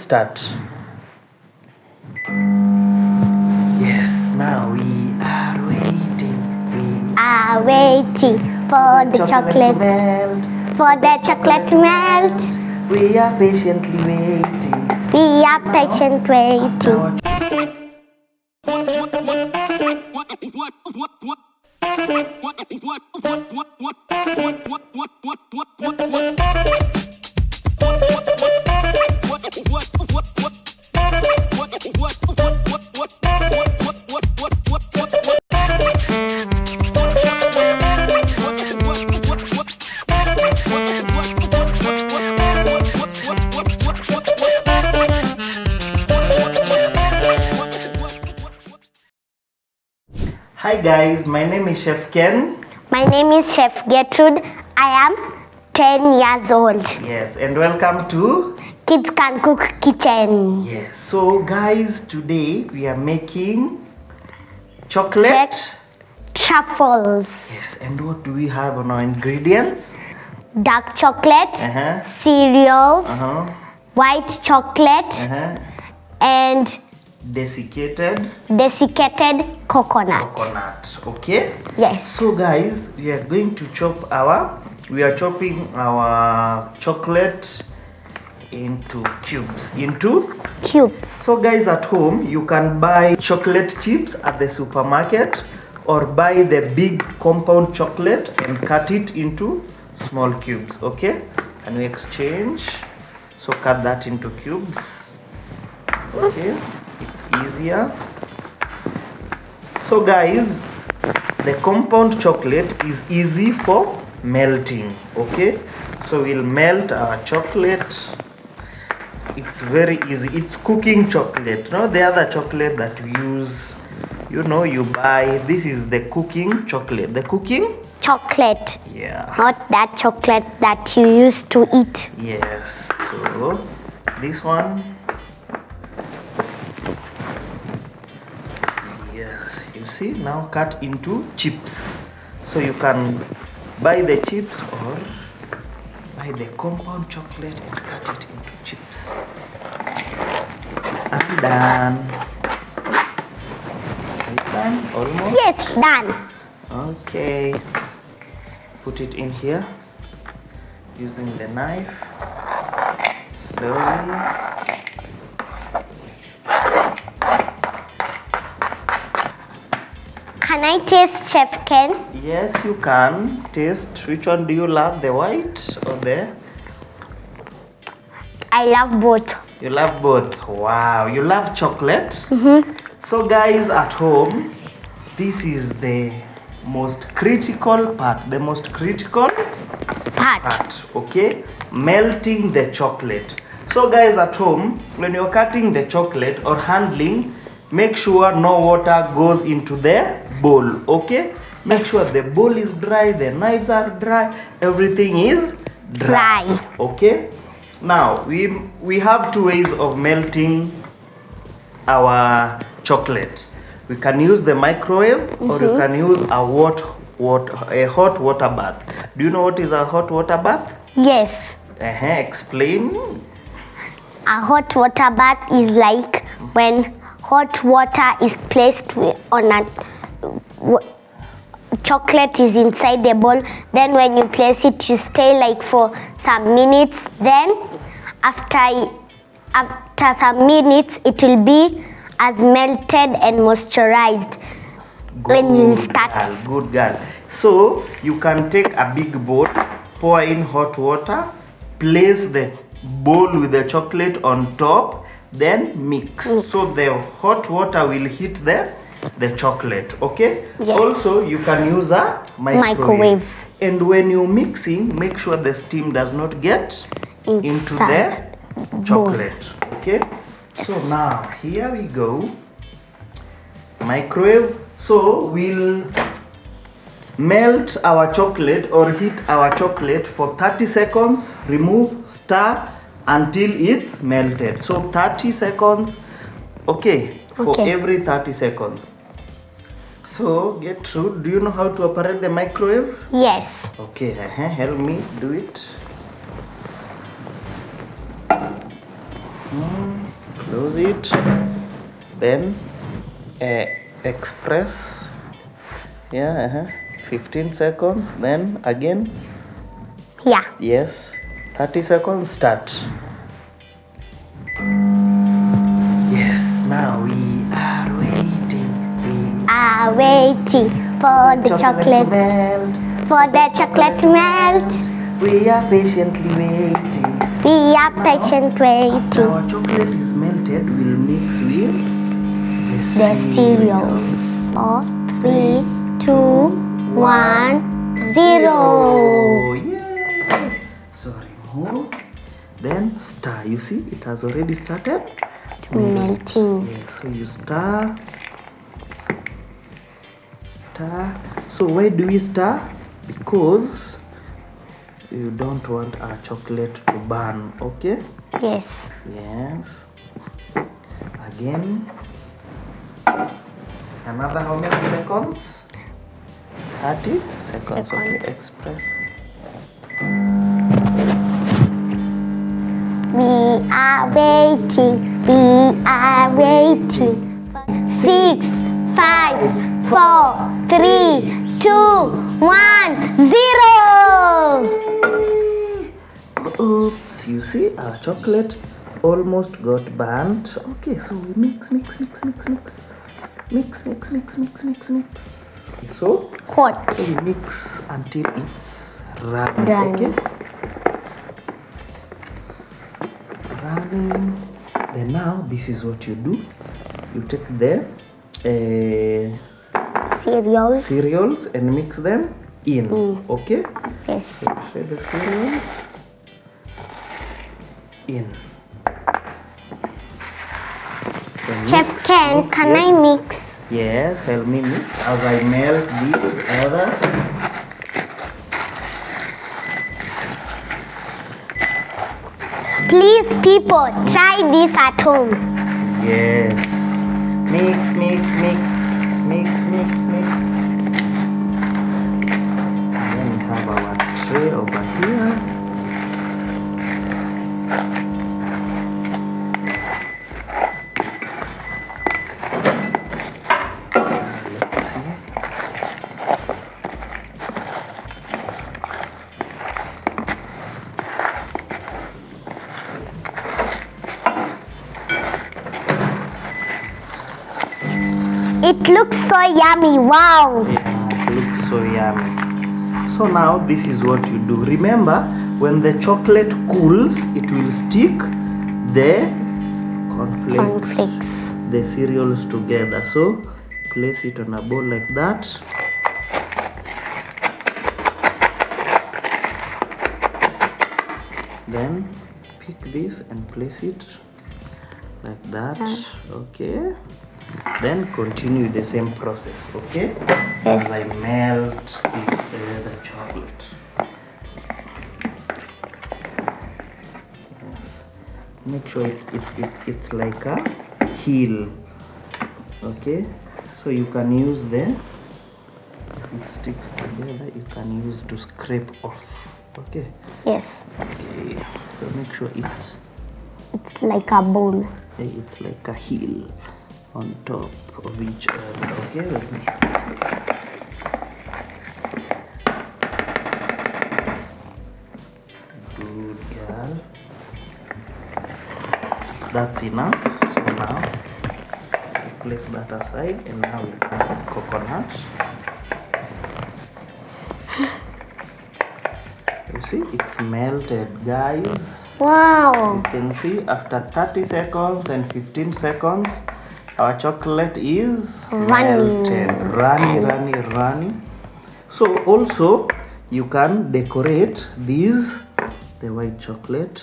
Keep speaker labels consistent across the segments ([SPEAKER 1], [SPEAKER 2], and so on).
[SPEAKER 1] start. Yes, now we are waiting. We
[SPEAKER 2] are waiting for the chocolate
[SPEAKER 1] melt.
[SPEAKER 2] for the chocolate to melt.
[SPEAKER 1] We are patiently waiting.
[SPEAKER 2] We are patient waiting.
[SPEAKER 1] Hi guys, my name is Chef Ken.
[SPEAKER 2] My name is Chef Gertrude. I am 10 years old.
[SPEAKER 1] Yes, and welcome to
[SPEAKER 2] Kids Can Cook Kitchen.
[SPEAKER 1] Yes. So guys, today we are making chocolate
[SPEAKER 2] Truffles.
[SPEAKER 1] Yes, and what do we have on our ingredients?
[SPEAKER 2] Dark chocolate,
[SPEAKER 1] Uh-huh.
[SPEAKER 2] cereals,
[SPEAKER 1] Uh-huh.
[SPEAKER 2] white chocolate,
[SPEAKER 1] Uh-huh.
[SPEAKER 2] and
[SPEAKER 1] Desiccated
[SPEAKER 2] desiccated coconut.
[SPEAKER 1] coconut. Okay?
[SPEAKER 2] Yes.
[SPEAKER 1] So guys, we are chopping our chocolate into cubes.
[SPEAKER 2] Cubes.
[SPEAKER 1] So guys, at home you can buy chocolate chips at the supermarket or buy the big compound chocolate and cut it into small cubes. Okay? And we exchange. So cut that into cubes. Okay? It's easier. So guys, the compound chocolate is easy for melting. Okay? So we'll melt our chocolate. It's very easy. It's cooking chocolate. No, the other chocolate that we use, you buy. This is the cooking chocolate. The cooking?
[SPEAKER 2] Chocolate.
[SPEAKER 1] Yeah.
[SPEAKER 2] Not that chocolate that you used to eat.
[SPEAKER 1] Yes. So this one. Yes. You see, now cut into chips. So you can buy the chips or buy the compound chocolate and cut it into chips. I'm done. Are you done? Almost?
[SPEAKER 2] Yes, done.
[SPEAKER 1] Okay. Put it in here using the knife. Slowly.
[SPEAKER 2] Can I taste, Chef Ken?
[SPEAKER 1] Yes, you can taste. Which one do you love, the white or the?
[SPEAKER 2] I love both.
[SPEAKER 1] You love both. Wow, you love chocolate.
[SPEAKER 2] Mm-hmm.
[SPEAKER 1] So guys at home, this is the most critical part. Okay, melting the chocolate. So guys at home, when you're cutting the chocolate or handling, make sure no water goes into the bowl. Okay, make sure the bowl is dry, the knives are dry, everything is dry. Okay, now we have two ways of melting our chocolate. We can use the microwave, or you can use a hot water bath. Do you know what is a hot water bath?
[SPEAKER 2] Yes.
[SPEAKER 1] Explain.
[SPEAKER 2] A hot water bath is like when hot water is placed on a chocolate is inside the bowl. Then when you place it, you stay like for some minutes. Then after some minutes, it will be as melted and moisturized. When you start.
[SPEAKER 1] Good girl. So you can take a big bowl, pour in hot water, place the bowl with the chocolate on top, then mix. So the hot water will hit the chocolate. Okay?
[SPEAKER 2] Yes.
[SPEAKER 1] Also you can use a microwave. And when you're mixing, make sure the steam does not get into the chocolate. Okay? So now here we go. Microwave. So we'll melt our chocolate or heat our chocolate for 30 seconds. Remove, stir until it's melted. So 30 seconds. Okay, for every 30 seconds. So Gertrude, do you know how to operate the microwave?
[SPEAKER 2] Yes.
[SPEAKER 1] Okay, help me do it. Close it. Then express. 15 seconds. Then again.
[SPEAKER 2] Yeah.
[SPEAKER 1] Yes. 30 seconds. Start. Yes. Now we are waiting. We
[SPEAKER 2] are waiting for the chocolate
[SPEAKER 1] melt.
[SPEAKER 2] For the chocolate melt.
[SPEAKER 1] We are patiently waiting.
[SPEAKER 2] We are patient waiting.
[SPEAKER 1] After our chocolate is melted, we'll mix with
[SPEAKER 2] the cereals. 4, 3, 2, 1, 0.
[SPEAKER 1] Yay! So remove. Then stir. You see, it has already started
[SPEAKER 2] melting.
[SPEAKER 1] Yes, so you stir. So why do we stir? Because you don't want our chocolate to burn. Okay?
[SPEAKER 2] Yes.
[SPEAKER 1] Again. Another how many seconds? 30 seconds. Okay, express.
[SPEAKER 2] We are waiting. We are waiting. 6, 5, 4, 3, 2, 1, 0.
[SPEAKER 1] Oops, you see our chocolate almost got burnt. Okay, so we mix. So
[SPEAKER 2] Hot.
[SPEAKER 1] we mix until it's running. Okay? Running. Then now this is what you do. You take the cereals and mix them in. Okay?
[SPEAKER 2] Yes.
[SPEAKER 1] So the cereals in.
[SPEAKER 2] Chef Ken, can I mix?
[SPEAKER 1] Yes, help me mix as I melt these together.
[SPEAKER 2] Please, people, try this at home.
[SPEAKER 1] Yes. Mix. Then we have our tray over here. Let's see.
[SPEAKER 2] It looks so yummy. Wow.
[SPEAKER 1] Yeah, it looks so yummy. So now this is what you do. Remember, when the chocolate cools, it will stick the cornflakes, the cereals together. So place it on a bowl like that. Then pick this and place it like that. Okay. Then continue the same process. Okay.
[SPEAKER 2] Yes.
[SPEAKER 1] As I melt the chocolate. Yes. Make sure it's like a heel. Okay. So you can use the, if it sticks together, you can use to scrape off. Okay.
[SPEAKER 2] Yes.
[SPEAKER 1] Okay. So make sure it's
[SPEAKER 2] like a bone.
[SPEAKER 1] it's like a heel on top of each other. Okay, with me. Good girl. That's enough. So now place that aside, and now we add coconut. You see, it's melted, guys.
[SPEAKER 2] Wow.
[SPEAKER 1] You can see after 30 seconds and 15 seconds, our chocolate is melted. Runny. So also, you can decorate these, the white chocolate.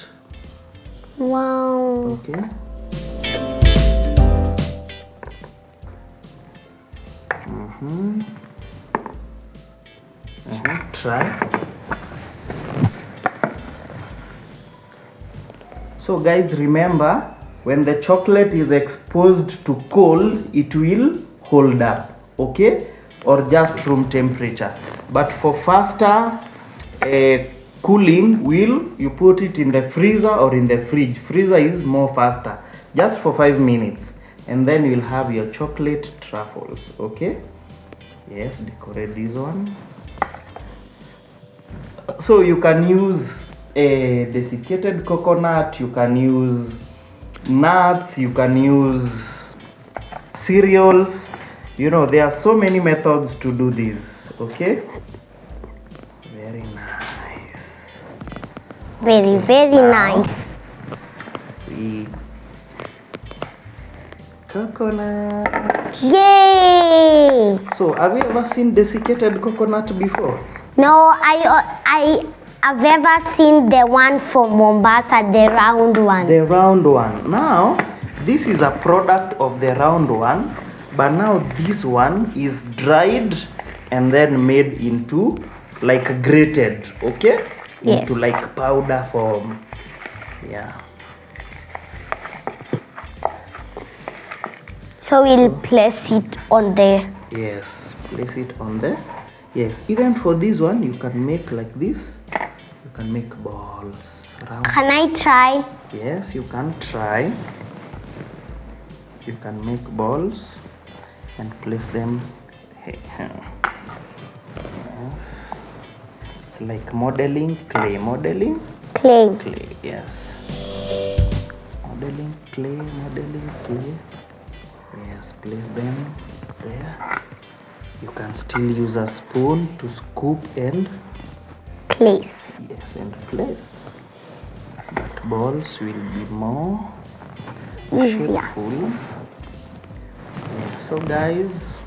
[SPEAKER 2] Wow.
[SPEAKER 1] Okay. Try. So guys, remember, when the chocolate is exposed to cold, it will hold up, okay, or just room temperature. But for faster cooling, you put it in the freezer or in the fridge. Freezer is more faster, just for 5 minutes, and then you'll have your chocolate truffles. Okay, yes, decorate this one. So you can use a desiccated coconut, you can use nuts, you can use cereals. You know, there are so many methods to do this. Okay, very nice,
[SPEAKER 2] Very
[SPEAKER 1] now,
[SPEAKER 2] nice.
[SPEAKER 1] the coconut.
[SPEAKER 2] Yay!
[SPEAKER 1] So have you ever seen desiccated coconut before?
[SPEAKER 2] No, I have ever seen the one from Mombasa, the round one.
[SPEAKER 1] The round one. Now, this is a product of the round one, but now this one is dried and then made into like grated, okay?
[SPEAKER 2] Yes.
[SPEAKER 1] Into like powder form. Yeah.
[SPEAKER 2] So we'll place it on the.
[SPEAKER 1] Yes, place it on there. Yes, even for this one, you can make like this. You can make balls. Round.
[SPEAKER 2] Can I try?
[SPEAKER 1] Yes, you can try. You can make balls and place them here. Yes. It's like modeling, clay modeling.
[SPEAKER 2] Clay.
[SPEAKER 1] Clay, yes. Modeling, clay, modeling, clay. Yes, place them there. You can still use a spoon to scoop and
[SPEAKER 2] Place.
[SPEAKER 1] yes, and place. But balls will be more
[SPEAKER 2] Easier.
[SPEAKER 1] shapeful. Yeah, so guys,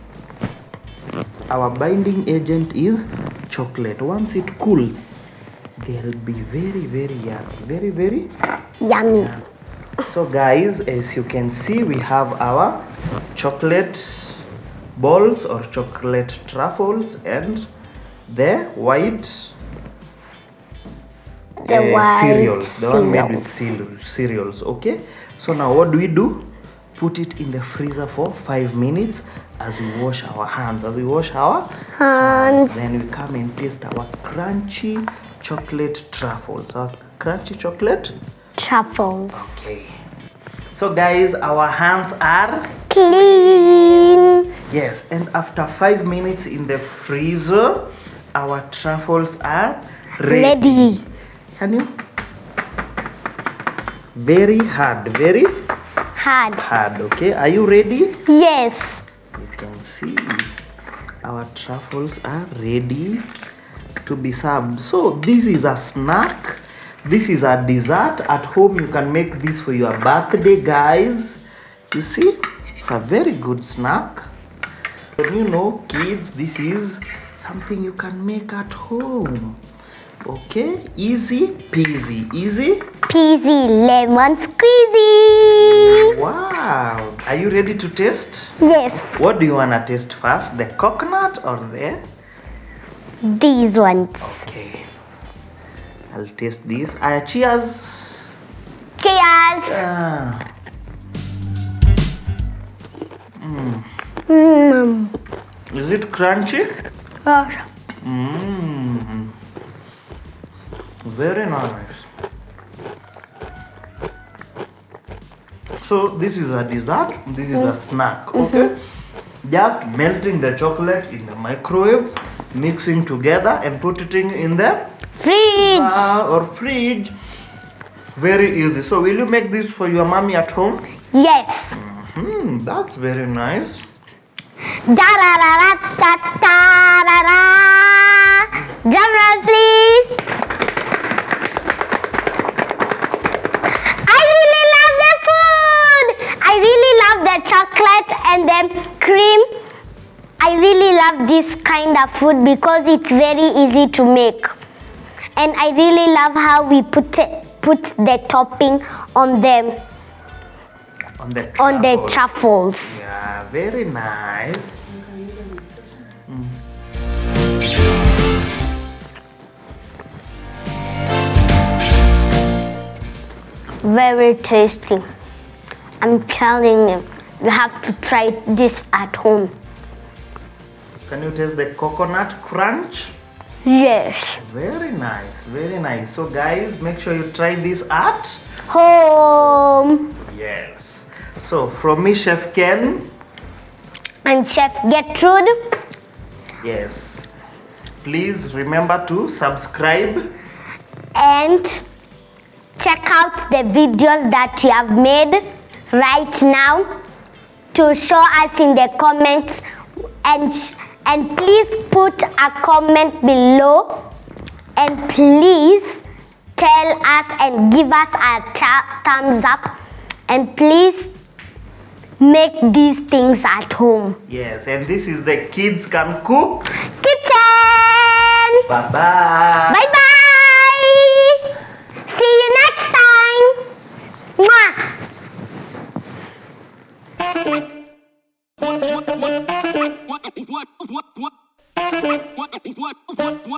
[SPEAKER 1] our binding agent is chocolate. Once it cools, they'll be very yummy. Very
[SPEAKER 2] Yummy.
[SPEAKER 1] yummy. So guys, as you can see, we have our chocolate balls or chocolate truffles and the white
[SPEAKER 2] white
[SPEAKER 1] cereals, the one made
[SPEAKER 2] cereals.
[SPEAKER 1] with cereals. Okay, so now what do? Put it in the freezer for 5 minutes as we wash our hands.
[SPEAKER 2] Hands.
[SPEAKER 1] Then we come and taste our crunchy chocolate truffles. Our crunchy chocolate.
[SPEAKER 2] Truffles.
[SPEAKER 1] Okay. So guys, our hands are
[SPEAKER 2] Clean.
[SPEAKER 1] yes, and after 5 minutes in the freezer, our truffles are ready. Can you? Very hard.
[SPEAKER 2] Hard.
[SPEAKER 1] Okay, are you ready?
[SPEAKER 2] Yes.
[SPEAKER 1] You can see our truffles are ready to be served. So this is a snack. This is a dessert. At home you can make this for your birthday, guys. You see, it's a very good snack. When you know, kids, this is something you can make at home. Okay, easy peasy.
[SPEAKER 2] Peasy lemon squeezy.
[SPEAKER 1] Wow, are you ready to taste?
[SPEAKER 2] Yes.
[SPEAKER 1] What do you want to taste first, the coconut or the?
[SPEAKER 2] These ones.
[SPEAKER 1] Okay, I'll taste this. Cheers.
[SPEAKER 2] Cheers.
[SPEAKER 1] Is it crunchy? Very nice. So this is a dessert, this is a snack, okay? Just melting the chocolate in the microwave, mixing together and put it in the fridge. Very easy. So will you make this for your mommy at home?
[SPEAKER 2] Yes.
[SPEAKER 1] That's very nice.
[SPEAKER 2] Drum roll, please. I really love the food. I really love the chocolate and the cream. I really love this kind of food because it's very easy to make. And I really love how we put the topping on them. On the truffles.
[SPEAKER 1] Yeah, very nice.
[SPEAKER 2] Very tasty. I'm telling you, you have to try this at home.
[SPEAKER 1] Can you taste the coconut crunch?
[SPEAKER 2] Yes.
[SPEAKER 1] Very nice, very nice. So guys, make sure you try this at
[SPEAKER 2] Home.
[SPEAKER 1] yes. So from me, Chef Ken.
[SPEAKER 2] And Chef Gertrude.
[SPEAKER 1] Yes. Please remember to subscribe.
[SPEAKER 2] And check out the videos that you have made right now to show us in the comments, and please put a comment below, and please tell us and give us a thumbs up, and please make these things at home.
[SPEAKER 1] Yes, and this is the Kids Can Cook
[SPEAKER 2] Kitchen.
[SPEAKER 1] Bye bye.
[SPEAKER 2] Bye bye. See you next time. Mwah.
[SPEAKER 3] What?